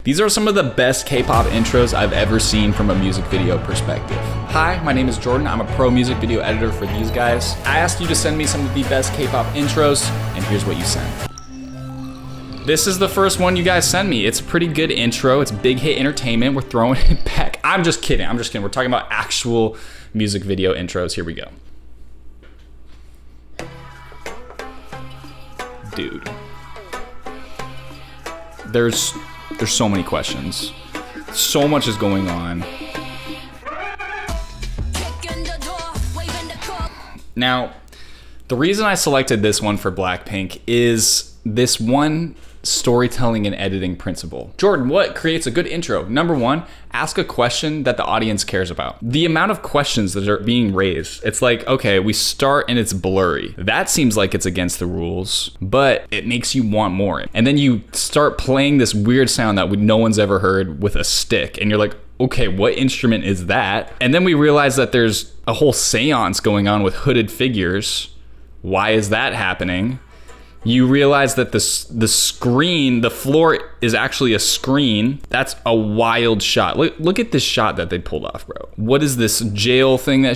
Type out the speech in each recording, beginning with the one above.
These are some of the best K-pop intros I've ever seen from a music video perspective. Hi, my name is Jordan. I'm a pro music video editor for these guys. I asked you to send me some of the best K-pop intros, and here's what you sent. This is the first one you guys sent me. It's a pretty good intro. It's big hit entertainment. We're throwing it back. I'm just kidding. We're talking about actual music video intros. Here we go. Dude. There's so many questions. So much is going on. Now, the reason I selected this one for Blackpink is this one storytelling and editing principle. Jordan, what creates a good intro? Number one, ask a question that the audience cares about. The amount of questions that are being raised, it's like, okay, we start and it's blurry. That seems like it's against the rules, but it makes you want more. And then you start playing this weird sound that no one's ever heard with a stick, and you're like, okay, what instrument is that? And then we realize that there's a whole seance going on with hooded figures. Why is that happening? You realize that the screen, the floor is actually a screen. That's a wild shot. Look at this shot that they pulled off, bro. What is this jail thing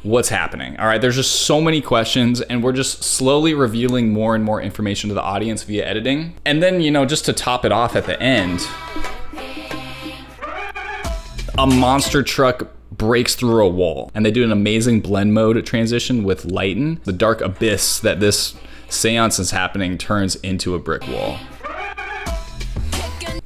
what's happening? All right, there's just so many questions, and we're just slowly revealing more and more information to the audience via editing. And then, you know, just to top it off at the end, a monster truck breaks through a wall, and they do an amazing blend mode transition with lighten. The dark abyss that this seance is happening turns into a brick wall.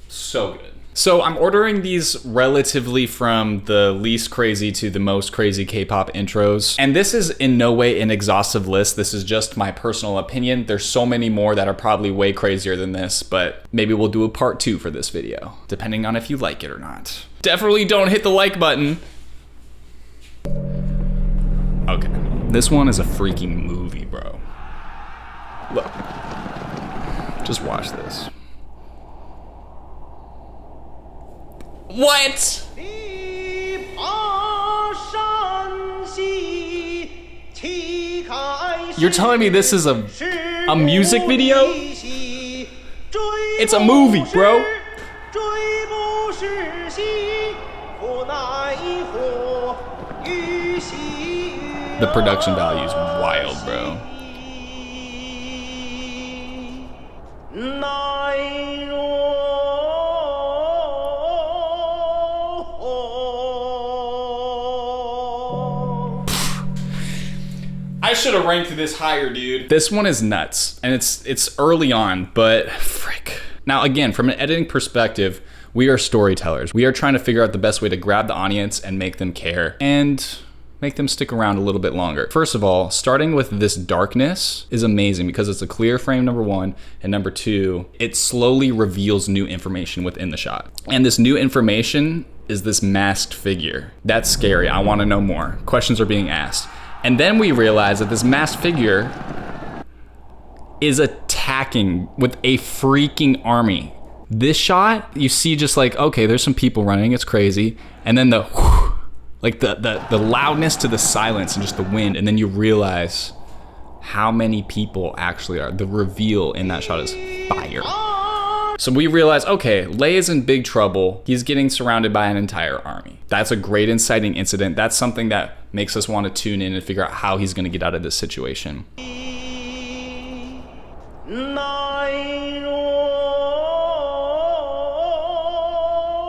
So good. So I'm ordering these relatively from the least crazy to the most crazy K-pop intros. And this is in no way an exhaustive list. This is just my personal opinion. There's so many more that are probably way crazier than this, but maybe we'll do a part 2 for this video, depending on if you like it or not. Definitely don't hit the like button. Okay, this one is a freaking movie, bro. Look, just watch this. What? You're telling me this is a music video? It's a movie, bro. The production value is wild, bro. I should have ranked this higher, dude. This one is nuts, and it's early on, but frick. Now again, from an editing perspective, we are storytellers. We are trying to figure out the best way to grab the audience and make them care and make them stick around a little bit longer. First of all, starting with this darkness is amazing because it's a clear frame, number one, and number two, it slowly reveals new information within the shot. And this new information is this masked figure. That's scary. I want to know more. Questions are being asked. And then we realize that this masked figure is attacking with a freaking army. This shot, you see just like, okay, there's some people running, it's crazy. And then the loudness to the silence and just the wind, and then you realize how many people actually are. The reveal in that shot is fire. So we realize, okay, Lay is in big trouble. He's getting surrounded by an entire army. That's a great inciting incident. That's something that makes us want to tune in and figure out how he's gonna get out of this situation.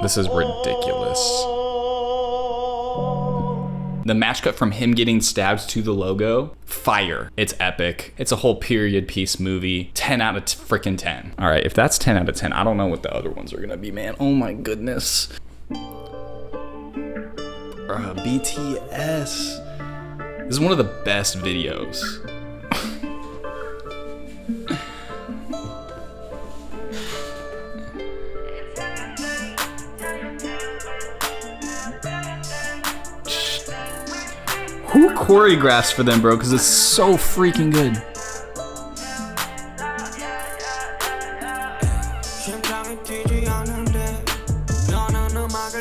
This is ridiculous. The match cut from him getting stabbed to the logo, fire. It's epic. It's a whole period piece movie. 10 out of freaking 10. All right, if that's 10 out of 10, I don't know what the other ones are gonna be, man. Oh my goodness. BTS. This is one of the best videos. Who choreographs for them, bro? Because it's so freaking good.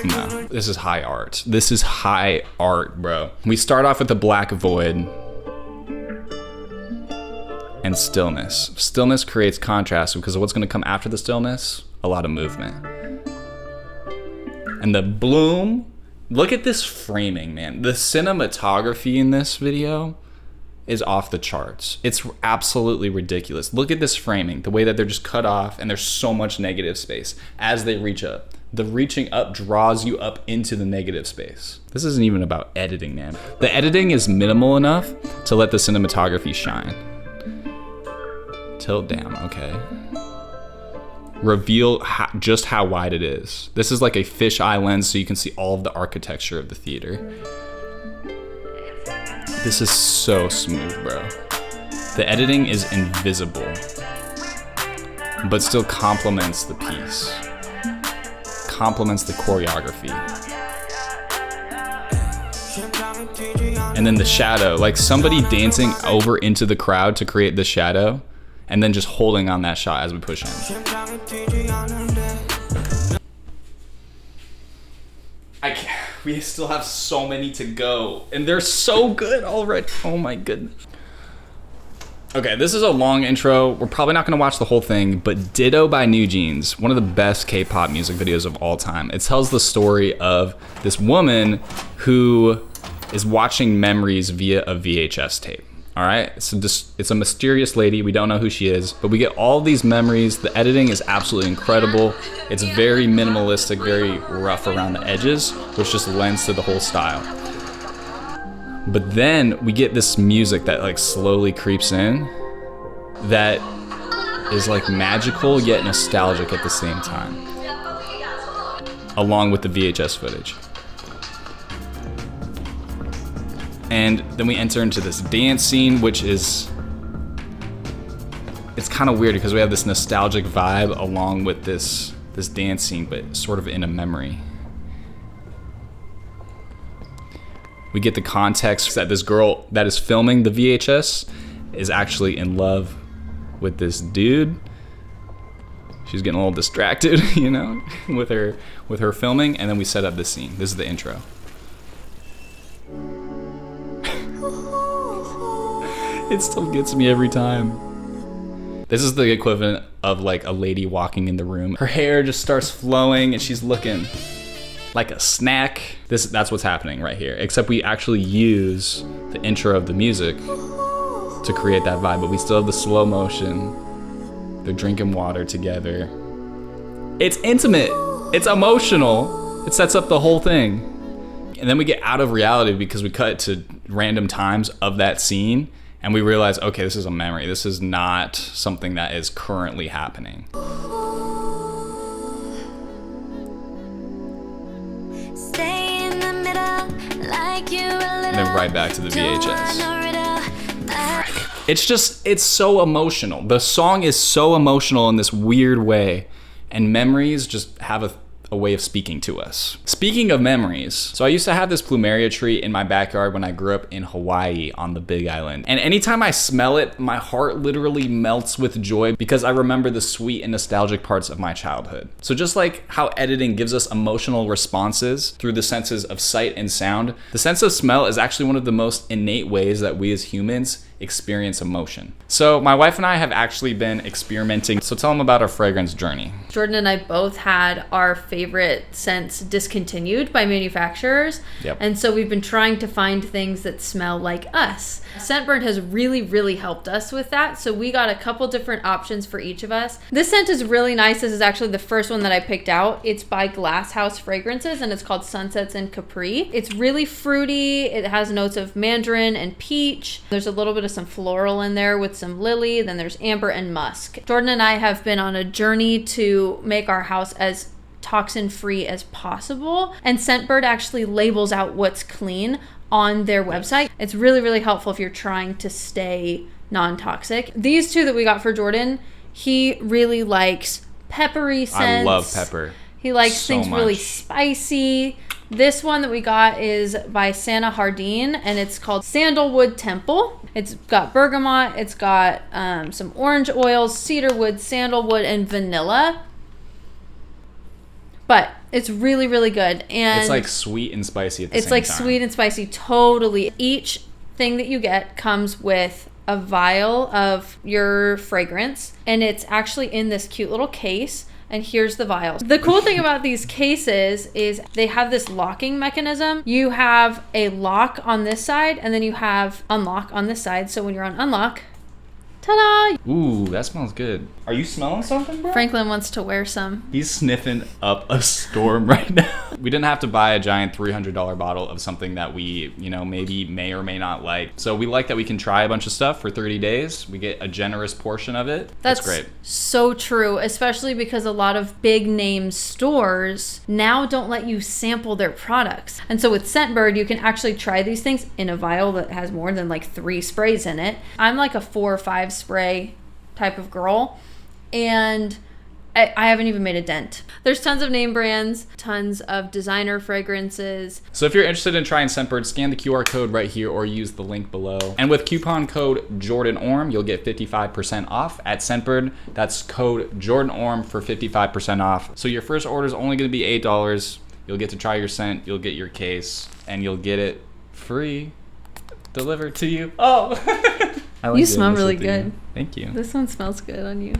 No, this is high art. This is high art, bro. We start off with the black void. and stillness. Stillness creates contrast because of what's going to come after the stillness. a lot of movement. And the bloom, look at this framing, man. The cinematography in this video is off the charts. It's absolutely ridiculous. Look at this framing, the way that they're just cut off and there's so much negative space as they reach up. The reaching up draws you up into the negative space. This isn't even about editing, man. The editing is minimal enough to let the cinematography shine. Tilt down, okay. Reveal just how wide it is. This is like a fisheye lens so you can see all of the architecture of the theater. This is so smooth, bro. The editing is invisible, but still complements the piece. Complements the choreography. And then the shadow, like somebody dancing over into the crowd to create the shadow, and then just holding on that shot as we push in. We still have so many to go, and they're so good already. Oh my goodness. Okay, this is a long intro. We're probably not gonna watch the whole thing, but Ditto by New Jeans, one of the best K-pop music videos of all time. It tells the story of this woman who is watching memories via a VHS tape. All right, so it's a mysterious lady. We don't know who she is, but we get all these memories. The editing is absolutely incredible. It's very minimalistic, very rough around the edges, which just lends to the whole style. But then we get this music that like slowly creeps in that is like magical yet nostalgic at the same time, along with the VHS footage. And then we enter into this dance scene, which is, it's kind of weird because we have this nostalgic vibe along with this dance scene, but sort of in a memory. We get the context that this girl that is filming the VHS is actually in love with this dude. She's getting a little distracted, you know, with her filming, and then we set up this scene. This is the intro. It still gets me every time. This is the equivalent of like a lady walking in the room. Her hair just starts flowing and she's looking like a snack. That's what's happening right here. Except we actually use the intro of the music to create that vibe, but we still have the slow motion. They're drinking water together. It's intimate. It's emotional. It sets up the whole thing. And then we get out of reality because we cut to random times of that scene. And we realize, okay, this is a memory. This is not something that is currently happening. Stay in the middle, like you And then right back to the VHS. It's so emotional. The song is so emotional in this weird way. And memories just have a way of speaking to us. Speaking of memories, so I used to have this plumeria tree in my backyard when I grew up in Hawaii on the Big Island. And anytime I smell it, my heart literally melts with joy because I remember the sweet and nostalgic parts of my childhood. So just like how editing gives us emotional responses through the senses of sight and sound, the sense of smell is actually one of the most innate ways that we as humans experience emotion. So my wife and I have actually been experimenting. So tell them about our fragrance journey. Jordan and I both had our favorite scents discontinued by manufacturers. Yep. And so we've been trying to find things that smell like us. Scentbird has really, really helped us with that. So we got a couple different options for each of us. This scent is really nice. This is actually the first one that I picked out. It's by Glass House Fragrances and it's called Sunsets in Capri. It's really fruity. It has notes of mandarin and peach. There's a little bit of some floral in there with some lily. Then there's amber and musk. Jordan and I have been on a journey to make our house as toxin free as possible. And Scentbird actually labels out what's clean on their website. It's really, really helpful if you're trying to stay non-toxic. These two that we got for Jordan, he really likes peppery scents. I love pepper. He likes so things much. really spicy. This one that we got is by Santa Hardin and it's called Sandalwood Temple. It's got bergamot, it's got some orange oils, cedarwood, sandalwood, and vanilla. But it's really, really good. And it's like sweet and spicy at the same time. it's like sweet and spicy, totally. Each thing that you get comes with a vial of your fragrance, and it's actually in this cute little case. and here's the vials. The cool thing about these cases is they have this locking mechanism. You have a lock on this side, and then you have unlock on this side. So when you're on unlock, ta-da! Ooh, that smells good. Are you smelling something, bro? Franklin wants to wear some. He's sniffing up a storm right now. We didn't have to buy a giant $300 bottle of something that we, maybe may or may not like. So we like that we can try a bunch of stuff for 30 days. We get a generous portion of it. That's great. So true, especially because a lot of big name stores now don't let you sample their products. And so with Scentbird, you can actually try these things in a vial that has more than like 3 sprays in it. I'm like a 4 or 5 spray type of girl, and I haven't even made a dent. There's tons of name brands, tons of designer fragrances. So if you're interested in trying Scentbird, scan the QR code right here or use the link below. And with coupon code JordanOrme, you'll get 55% off at Scentbird. That's code JordanOrme for 55% off. So your first order is only going to be $8. You'll get to try your scent, you'll get your case, and you'll get it free delivered to you. Oh! I like you smell really good. Thank you. This one smells good on you.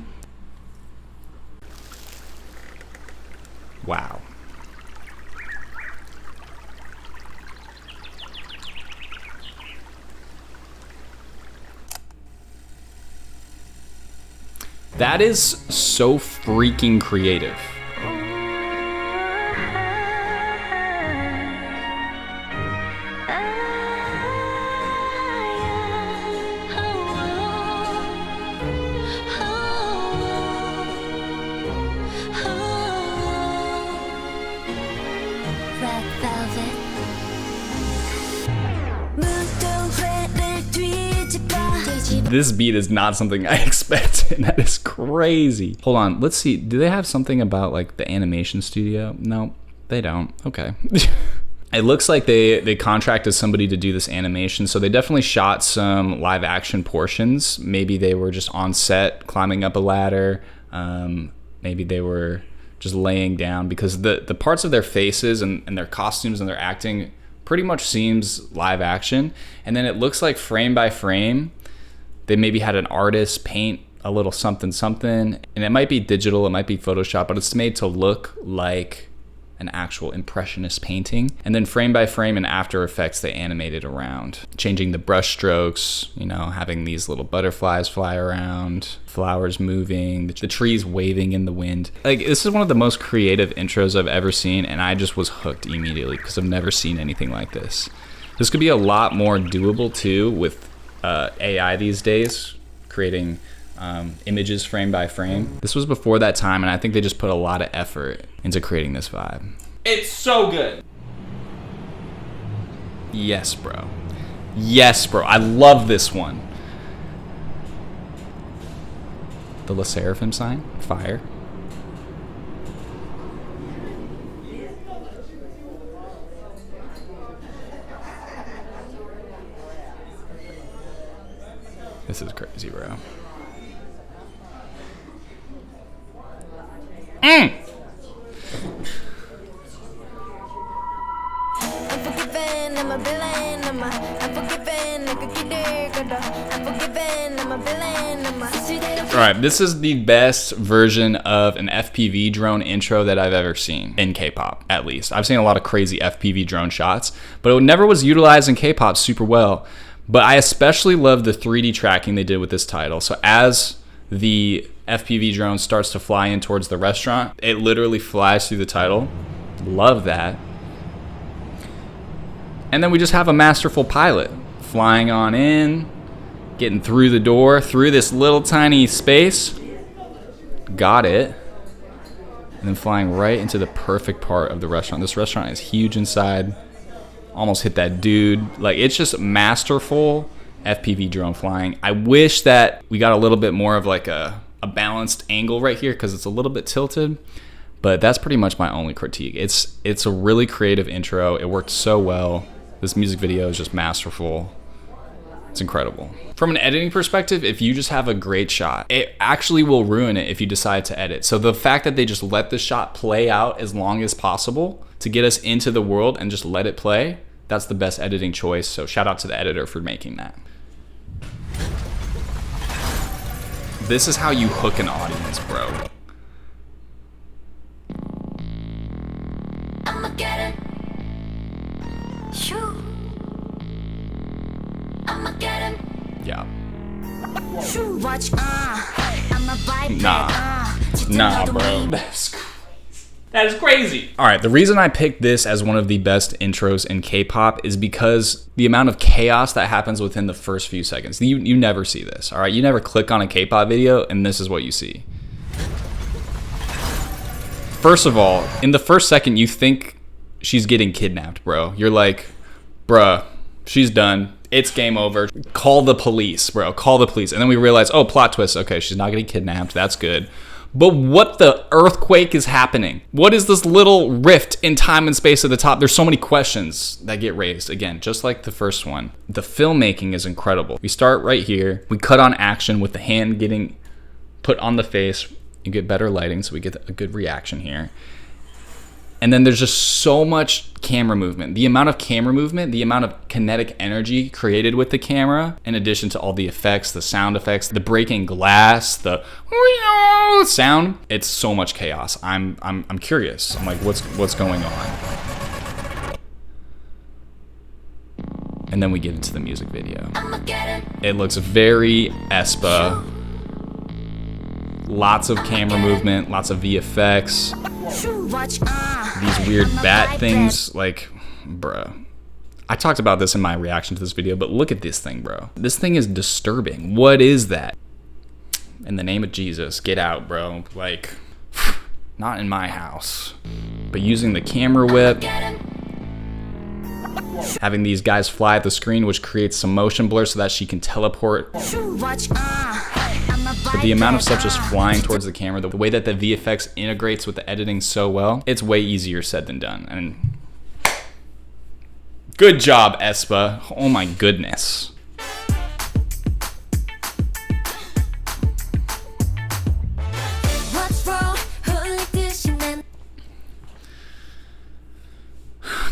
Wow. That is so freaking creative. This beat is not something I expected. That is crazy. Hold on, let's see. Do they have something about like the animation studio? No, they don't. Okay. It looks like they contracted somebody to do this animation, so they definitely shot some live action portions. Maybe they were just on set climbing up a ladder. Maybe they were just laying down, because the parts of their faces and their costumes and their acting pretty much seems live action. And then it looks like frame by frame, they maybe had an artist paint a little something, and it might be digital, it might be Photoshop, but it's made to look like an actual impressionist painting. And then frame by frame in After Effects, they animated around, changing the brush strokes, having these little butterflies fly around, flowers moving, the trees waving in the wind. Like, this is one of the most creative intros I've ever seen, and I just was hooked immediately because I've never seen anything like this. This could be a lot more doable too with AI these days, creating images frame by frame. This was before that time, and I think they just put a lot of effort into creating this vibe. It's so good. Yes, bro. Yes, bro. I love this one. The Le Seraphim sign, fire. This is crazy, bro. Alright, this is the best version of an FPV drone intro that I've ever seen in K-pop, at least. I've seen a lot of crazy FPV drone shots, but it never was utilized in K-pop super well. But I especially love the 3D tracking they did with this title. So as the FPV drone starts to fly in towards the restaurant, it literally flies through the title. Love that. And then we just have a masterful pilot flying on in, getting through the door, through this little tiny space. Got it. And then flying right into the perfect part of the restaurant. This restaurant is huge inside. Almost hit that dude. Like, it's just masterful FPV drone flying. I wish that we got a little bit more of like a balanced angle right here, because it's a little bit tilted. But that's pretty much my only critique. It's a really creative intro. It worked so well. This music video is just masterful. It's incredible. From an editing perspective, if you just have a great shot, it actually will ruin it if you decide to edit. So the fact that they just let the shot play out as long as possible to get us into the world and just let it play, that's the best editing choice. So shout out to the editor for making that. This is how you hook an audience, bro. get him. Shoo. I'ma get him. Yeah. Shoo. Watch, I'ma vibe. Nah, bro. That's crazy. That is crazy. All right, the reason I picked this as one of the best intros in K-pop is because the amount of chaos that happens within the first few seconds. You never see this, all right? You never click on a K-pop video and this is what you see. First of all, in the first second, you think she's getting kidnapped, bro. You're like, bruh, she's done. It's game over. Call the police, bro. Call the police. And then we realize, oh, plot twist. Okay, she's not getting kidnapped. That's good. But what the earthquake is happening? What is this little rift in time and space at the top? There's so many questions that get raised. Again, just like the first one. The filmmaking is incredible. We start right here. We cut on action with the hand getting put on the face. You get better lighting, so we get a good reaction here. And then there's just so much camera movement. The amount of camera movement, the amount of kinetic energy created with the camera, in addition to all the effects, the sound effects, the breaking glass, the sound, it's so much chaos. I'm curious. I'm like, what's going on? And then we get into the music video. It looks very aespa. Lots of camera movement, lots of VFX. These weird bat things, like, bruh. I talked about this in my reaction to this video, but look at this thing, bro. This thing is disturbing. What is that? In the name of Jesus, get out, bro. Like, not in my house. But using the camera whip, having these guys fly at the screen, which creates some motion blur so that she can teleport. But the amount of stuff just flying towards the camera, the way that the VFX integrates with the editing so well, it's way easier said than done. And good job, aespa. Oh my goodness.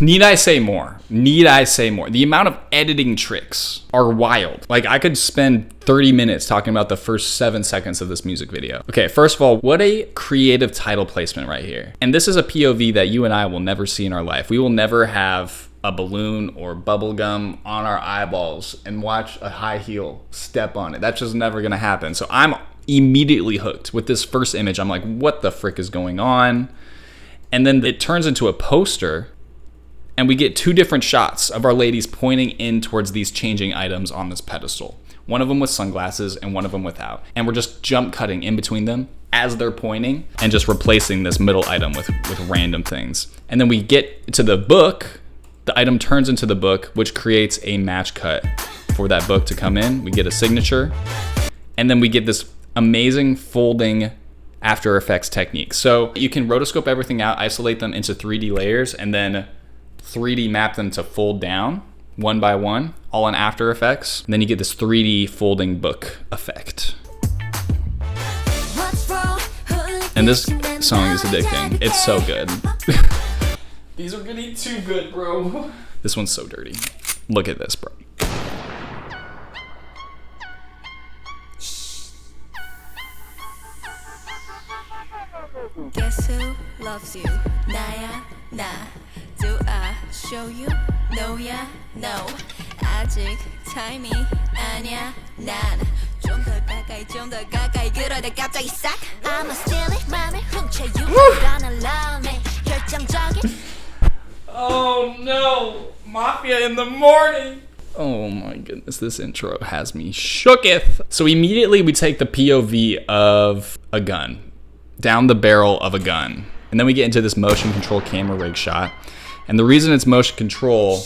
Need I say more? Need I say more? The amount of editing tricks are wild. Like, I could spend 30 minutes talking about the first 7 seconds of this music video. Okay, first of all, what a creative title placement right here. And this is a POV that you and I will never see in our life. We will never have a balloon or bubble gum on our eyeballs and watch a high heel step on it. That's just never gonna happen. So I'm immediately hooked with this first image. I'm like, what the frick is going on? And then it turns into a poster. And we get 2 different shots of our ladies pointing in towards these changing items on this pedestal. One of them with sunglasses and one of them without. And we're just jump cutting in between them as they're pointing and just replacing this middle item with random things. And then we get to the book. The item turns into the book, which creates a match cut for that book to come in. We get a signature. And then we get this amazing folding After Effects technique. So you can rotoscope everything out, isolate them into 3D layers, and then 3D map them to fold down one by one, all in After Effects. And then you get this 3D folding book effect. And this song is addicting. It's so good. These are getting too good, bro. This one's so dirty. Look at this, bro. Guess who loves you? 나야, 나. Do I show you? No, yeah, no. 아직 타임이 아니야, 난. 좀 더 가까이 그러다 갑자기 싹. I'ma steal it, 맘을 훔쳐 you. Gonna love me. 결정적인. Oh no, Mafia in the morning. Oh my goodness, this intro has me shooketh. So immediately we take the POV of a gun, down the barrel of a gun. And then we get into this motion control camera rig shot. And the reason it's motion control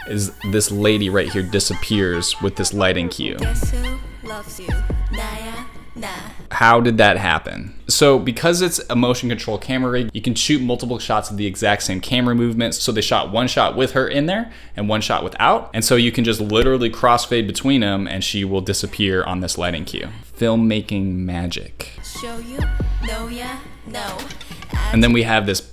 is this lady right here disappears with this lighting cue. Guess who loves you? 나야, 나. How did that happen? So because it's a motion control camera rig, you can shoot multiple shots of the exact same camera movements. So they shot one shot with her in there and one shot without. And so you can just literally crossfade between them and she will disappear on this lighting cue. Filmmaking magic. Show you? No, yeah, no. And then we have this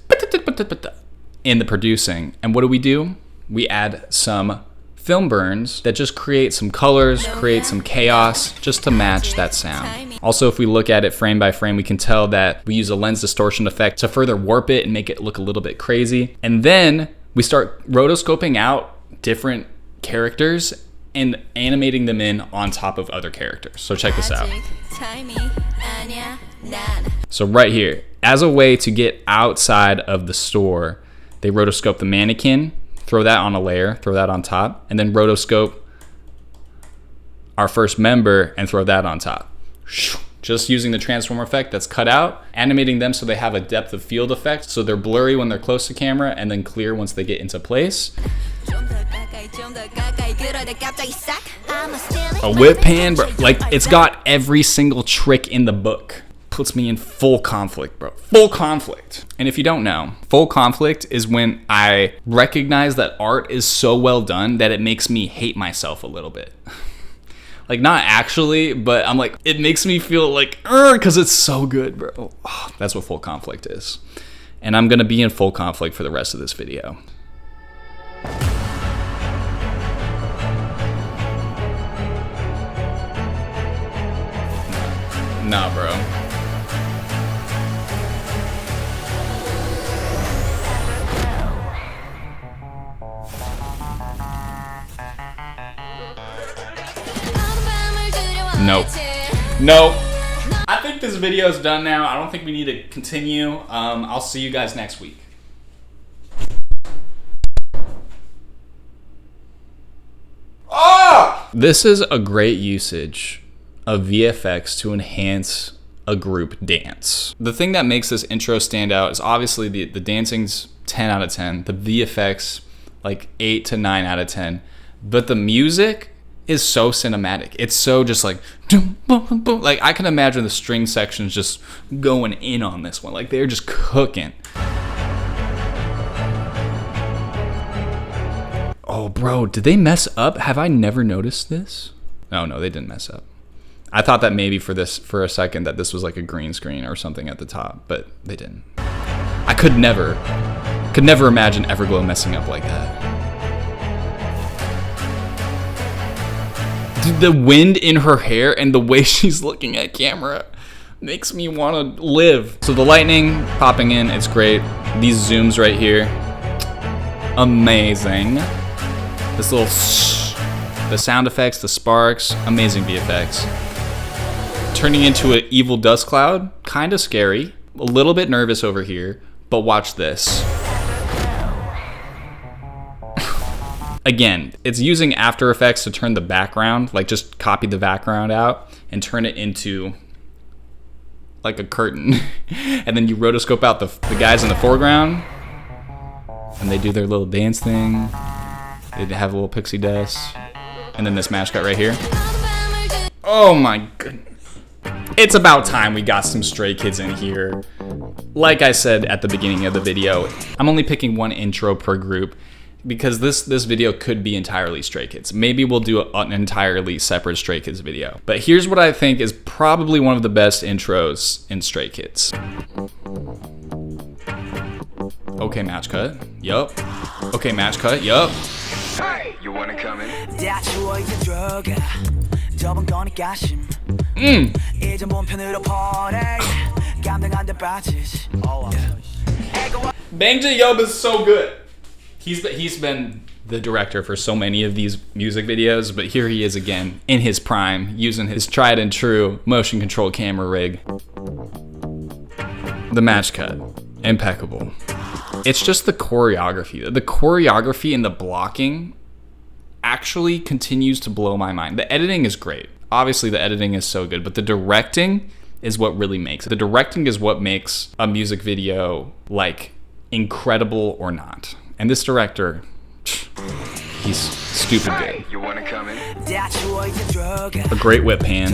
in the producing. And what do? We add some film burns that just create some colors, create some chaos, just to match that sound. Also, if we look at it frame by frame, we can tell that we use a lens distortion effect to further warp it and make it look a little bit crazy. And then we start rotoscoping out different characters and animating them in on top of other characters. So check this out. So right here, as a way to get outside of the store, they rotoscope the mannequin, throw that on a layer, throw that on top, and then rotoscope our first member and throw that on top. Just using the transform effect that's cut out, animating them so they have a depth of field effect, so they're blurry when they're close to camera and then clear once they get into place. A whip pan, bro. Like, it's got every single trick in the book. Puts me in full conflict, bro. Full conflict. And if you don't know, full conflict is when I recognize that art is so well done that it makes me hate myself a little bit. Like, not actually, but I'm like, it makes me feel like, because it's so good, bro. Oh, that's what full conflict is. And I'm gonna be in full conflict for the rest of this video. Nah, bro. Nope. Nope. I think this video is done now. I don't think we need to continue. I'll see you guys next week. Oh! This is a great usage of VFX to enhance a group dance. The thing that makes this intro stand out is obviously the dancing's 10 out of 10. The VFX, like 8 to 9 out of 10. But the music is so cinematic. It's so just like, like I can imagine the string sections just going in on this one. Like they're just cooking. Oh, bro, did they mess up? Have I never noticed this? No, they didn't mess up. I thought that maybe for a second that this was like a green screen or something at the top, but they didn't. I could never imagine Everglow messing up like that. Dude, the wind in her hair and the way she's looking at camera makes me want to live. So the lightning popping in, it's great. These zooms right here, amazing. This little the sound effects, the sparks, amazing VFX. Turning into an evil dust cloud, kind of scary. A little bit nervous over here, but watch this. Again, it's using After Effects to turn the background, like just copy the background out and turn it into like a curtain. And then you rotoscope out the guys in the foreground and they do their little dance thing. They have a little pixie dust. And then this match cut right here. Oh my goodness. It's about time we got some Stray Kids in here. Like I said at the beginning of the video, I'm only picking one intro per group because this video could be entirely Stray Kids. Maybe we'll do an entirely separate Stray Kids video. But here's what I think is probably one of the best intros in Stray Kids. Okay, match cut. Yup. Okay, match cut. Yup. Hey, you wanna come in? Bang Jae-young is so good. He's been the director for so many of these music videos, but here he is again in his prime, using his tried and true motion control camera rig. The match cut, impeccable. It's just the choreography. The choreography and the blocking actually continues to blow my mind. The editing is great. Obviously the editing is so good, but the directing is what really makes it. The directing is what makes a music video like incredible or not. And this director, he's stupid good. Hey, you wanna come in? A great whip pan.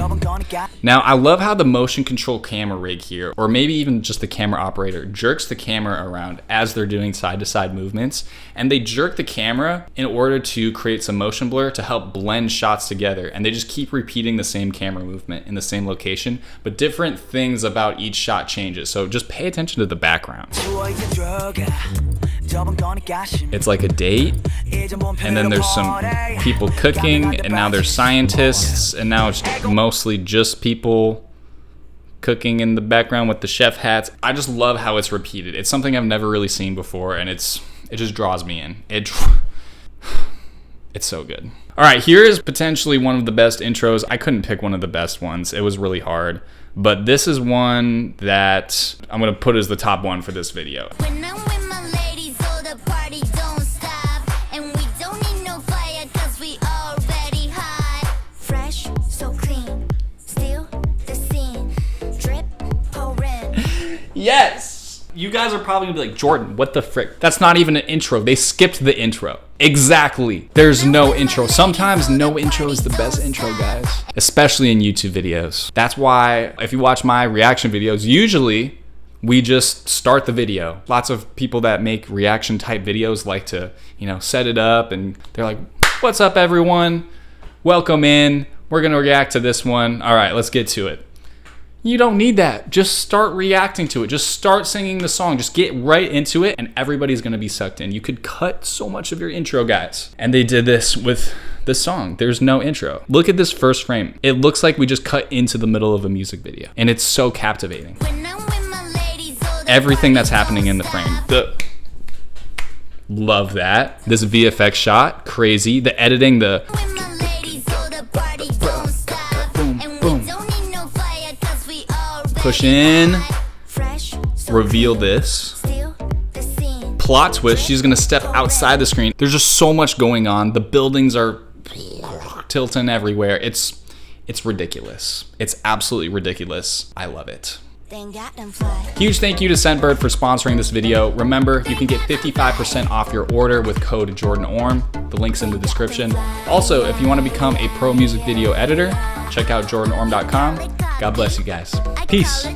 Now, I love how the motion control camera rig here, or maybe even just the camera operator, jerks the camera around as they're doing side-to-side movements. And they jerk the camera in order to create some motion blur to help blend shots together. And they just keep repeating the same camera movement in the same location, but different things about each shot changes. So just pay attention to the background. It's like a date, and then there's some people cooking, and now there's scientists, and now it's mostly just people cooking in the background with the chef hats. I just love how it's repeated. It's something I've never really seen before, and it just draws me in. It's so good. All right, here is potentially one of the best intros. I couldn't pick one of the best ones. It was really hard. But this is one that I'm going to put as the top one for this video. When I'm with my ladies, oh, the party don't stop. And we don't need no fire, cause we already hot. Fresh, so clean, still the scene. Drip, pouring. Yes! You guys are probably going to be like, Jordan, what the frick? That's not even an intro. They skipped the intro. Exactly. There's no intro. Sometimes no intro is the best intro, guys. Especially in YouTube videos. That's why if you watch my reaction videos, usually we just start the video. Lots of people that make reaction type videos like to, set it up and they're like, what's up everyone? Welcome in. We're going to react to this one. All right, let's get to it. You don't need that. Just start reacting to it. Just start singing the song. Just get right into it and everybody's gonna be sucked in. You could cut so much of your intro, guys. And they did this with this song. There's no intro. Look at this first frame. It looks like we just cut into the middle of a music video. And it's so captivating. Everything that's happening in the frame. Love that. This VFX shot, crazy. The editing, push in, reveal this, plot twist, she's gonna step outside the screen. There's just so much going on. The buildings are tilting everywhere. It's ridiculous. It's absolutely ridiculous. I love it. Huge thank you to Scentbird for sponsoring this video. Remember, you can get 55% off your order with code JordanOrme. The link's in the description. Also, if you want to become a pro music video editor, check out jordanorme.com. God bless you guys. Peace.